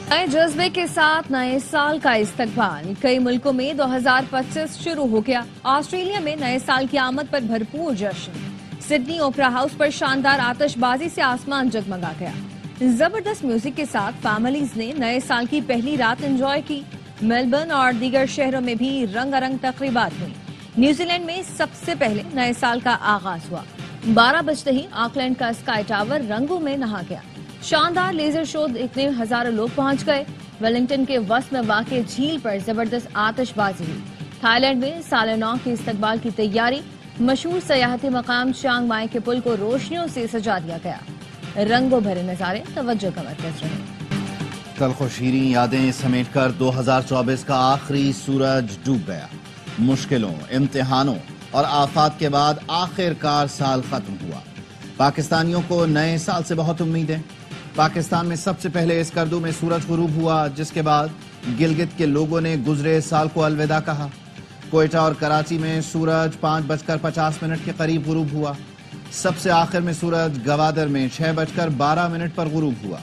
نئے جذبے کے ساتھ نئے سال کا استقبال کئی ملکوں میں 2025 شروع ہو گیا۔ آسٹریلیا میں نئے سال کی آمد پر بھرپور جشن، سڈنی اوپرا ہاؤس پر شاندار آتش بازی سے آسمان جگمگا گیا۔ زبردست میوزک کے ساتھ فیملیز نے نئے سال کی پہلی رات انجوائے کی۔ میلبرن اور دیگر شہروں میں بھی رنگا رنگ تقریبات ہوئی۔ نیوزی لینڈ میں سب سے پہلے نئے سال کا آغاز ہوا۔ 12 بجتے ہی آکلینڈ کا اسکائی ٹاور رنگوں میں نہا گیا۔ شاندار لیزر شو دیکھنے ہزاروں لوگ پہنچ گئے۔ ویلنگٹن کے وسط میں واقع جھیل پر زبردست آتش بازی ہوئی۔ تھائی لینڈ میں سال نو کے استقبال کی تیاری، مشہور سیاحتی مقام چیانگ مائی کے پل کو روشنیوں سے سجا دیا گیا۔ رنگوں بھرے نظارے توجہ کا مرکز رہے۔ تلخ و شیریں یادیں سمیٹ کر 2024 کا آخری سورج ڈوب گیا۔ مشکلوں، امتحانوں اور آفات کے بعد آخر کار سال ختم ہوا۔ پاکستانیوں کو نئے سال سے بہت امیدیں۔ پاکستان میں سب سے پہلے اسکردو میں سورج غروب ہوا، جس کے بعد گلگت کے لوگوں نے گزرے سال کو الوداع کہا۔ کوئٹہ اور کراچی میں سورج 5:50 کے قریب غروب ہوا۔ سب سے آخر میں سورج گوادر میں 6:12 پر غروب ہوا۔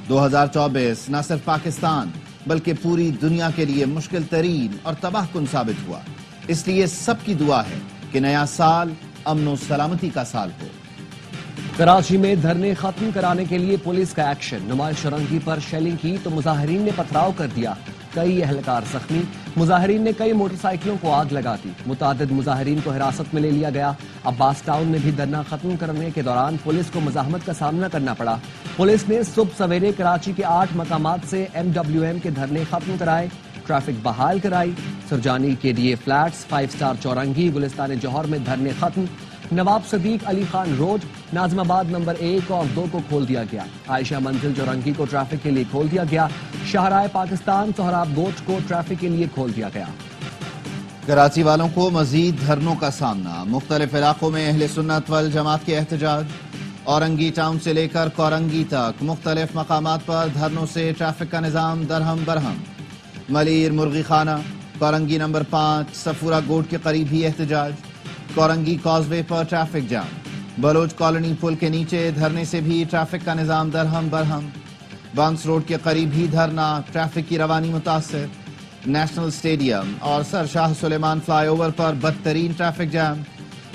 2024 نہ صرف پاکستان بلکہ پوری دنیا کے لیے مشکل ترین اور تباہ کن ثابت ہوا۔ اس لیے سب کی دعا ہے کہ نیا سال امن و سلامتی کا سال ہو۔ کراچی میں دھرنے ختم کرانے کے لیے پولیس کا ایکشن، نمائش رنگی پر شیلنگ کی تو مظاہرین نے پتھراؤ کر دیا، کئی اہلکار زخمی۔ مظاہرین نے کئی موٹر سائیکلوں کو آگ لگا دی، متعدد مظاہرین کو حراست میں لے لیا گیا۔ عباس ٹاؤن میں بھی دھرنا ختم کرنے کے دوران پولیس کو مزاحمت کا سامنا کرنا پڑا۔ پولیس نے صبح سویرے کراچی کے 8 مقامات سے MWM کے دھرنے ختم کرائے، ٹریفک بحال کرائی۔ سرجانی کے لیے فلیٹس، 5 اسٹار چورنگی، گلستان جوہر میں دھرنے ختم۔ نواب صدیق علی خان روڈ، ناظم آباد نمبر 1 اور 2 کو کھول دیا گیا۔ عائشہ منزل چورنگی کو ٹریفک کے لیے کھول دیا گیا۔ شاہراہ پاکستان سہراب گوٹ کو ٹریفک کے لیے کھول دیا گیا۔ کراچی والوں کو مزید دھرنوں کا سامنا، مختلف علاقوں میں اہل سنت والجماعت کے احتجاج۔ اورنگی ٹاؤن سے لے کر کورنگی تک مختلف مقامات پر دھرنوں سے ٹریفک کا نظام درہم برہم۔ ملیر مرغی خانہ، کورنگی نمبر 5، سفورہ گوٹ کے قریب بھی احتجاج۔ کورنگی کاز وے پر ٹریفک جام۔ بلوچ کالونی پل کے نیچے دھرنے سے بھی ٹریفک کا نظام درہم برہم۔ بانس روڈ کے قریب بھی دھرنا، ٹریفک کی روانی متاثر۔ نیشنل اسٹیڈیم اور سر شاہ سلیمان فلائی اوور پر بدترین ٹریفک جام۔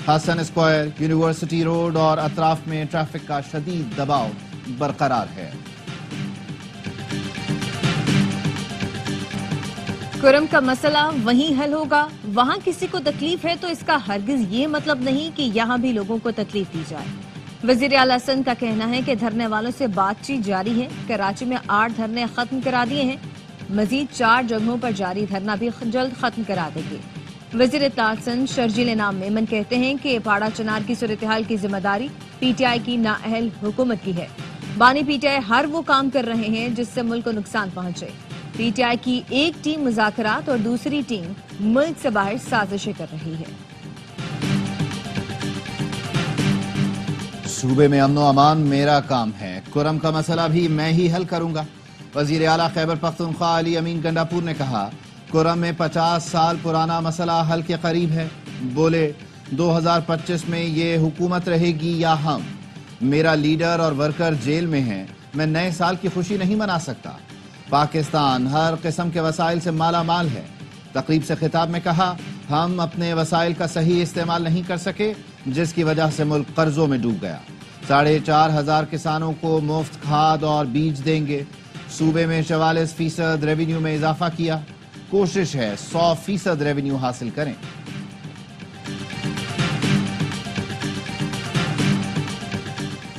حسن اسکوائر، یونیورسٹی روڈ اور اطراف میں ٹریفک کا شدید دباؤ برقرار ہے۔ کرم کا مسئلہ وہیں حل ہوگا۔ وہاں کسی کو تکلیف ہے تو اس کا ہرگز یہ مطلب نہیں کہ یہاں بھی لوگوں کو تکلیف دی جائے۔ وزیر اعلیٰ سندھ کا کہنا ہے کہ دھرنے والوں سے بات چیت جاری ہے۔ کراچی میں 8 دھرنے ختم کرا دیے ہیں، مزید 4 جگہوں پر جاری دھرنا بھی جلد ختم کرا دیں گے۔ وزیر اطلاعات سندھ شرجیل انعام میمن کہتے ہیں کہ پاڑا چنار کی صورتحال کی ذمہ داری PTI کی نااہل حکومت کی ہے۔ بانی PTI ہر وہ کام کر رہے ہیں جس سے ملک کو نقصان پہنچے۔ PTI کی ایک ٹیم مذاکرات اور دوسری ٹیم ملک سے باہر سازشیں کر رہی ہے۔ صوبے میں امن و امان میرا کام ہے، کرم کا مسئلہ بھی میں ہی حل کروں گا۔ وزیر اعلیٰ خیبر پختونخوا علی امین گنڈاپور نے کہا، کرم میں 50 سال پرانا مسئلہ حل کے قریب ہے۔ بولے 2025 میں یہ حکومت رہے گی یا ہم۔ میرا لیڈر اور ورکر جیل میں ہیں، میں نئے سال کی خوشی نہیں منا سکتا۔ پاکستان ہر قسم کے وسائل سے مالا مال ہے۔ تقریب سے خطاب میں کہا، ہم اپنے وسائل کا صحیح استعمال نہیں کر سکے، جس کی وجہ سے ملک قرضوں میں ڈوب گیا۔ 4,500 کسانوں کو مفت کھاد اور بیج دیں گے۔ صوبے میں 44% ریونیو میں اضافہ کیا، کوشش ہے 100% ریونیو حاصل کریں۔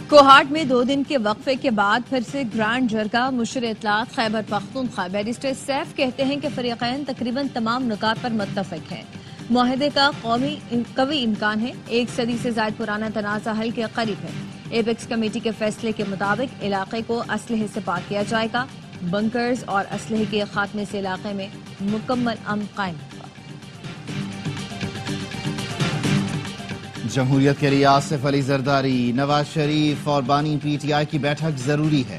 کوہاٹ میں 2 دن کے وقفے کے بعد پھر سے گرانڈ جرگہ۔ مشیر اطلاعات خیبر پختونخوا بیرسٹر سیف کہتے ہیں کہ فریقین تقریباً تمام نکات پر متفق ہیں۔ معاہدے کا قوی امکان ہے، 1 صدی سے زائد پرانا تنازع حل کے قریب ہے۔ ایپیکس کمیٹی کے فیصلے کے مطابق علاقے کو اسلحے سے پاک کیا جائے گا۔ بنکرز اور اسلحے کے خاتمے سے علاقے میں مکمل امن قائم ہوگا۔ جمہوریت کے لیے آصف علی زرداری، نواز شریف اور بانی PTI کی بیٹھک ضروری ہے۔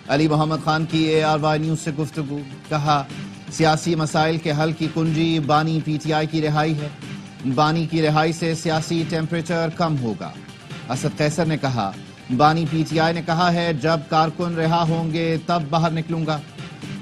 علی محمد خان کی ARY نیوز سے گفتگو، کہا سیاسی مسائل کے حل کی کنجی بانی PTI کی رہائی ہے۔ بانی کی رہائی سے سیاسی ٹیمپریچر کم ہوگا۔ اسد قیصر نے کہا، بانی PTI نے کہا ہے جب کارکن رہا ہوں گے تب باہر نکلوں گا۔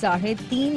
3.5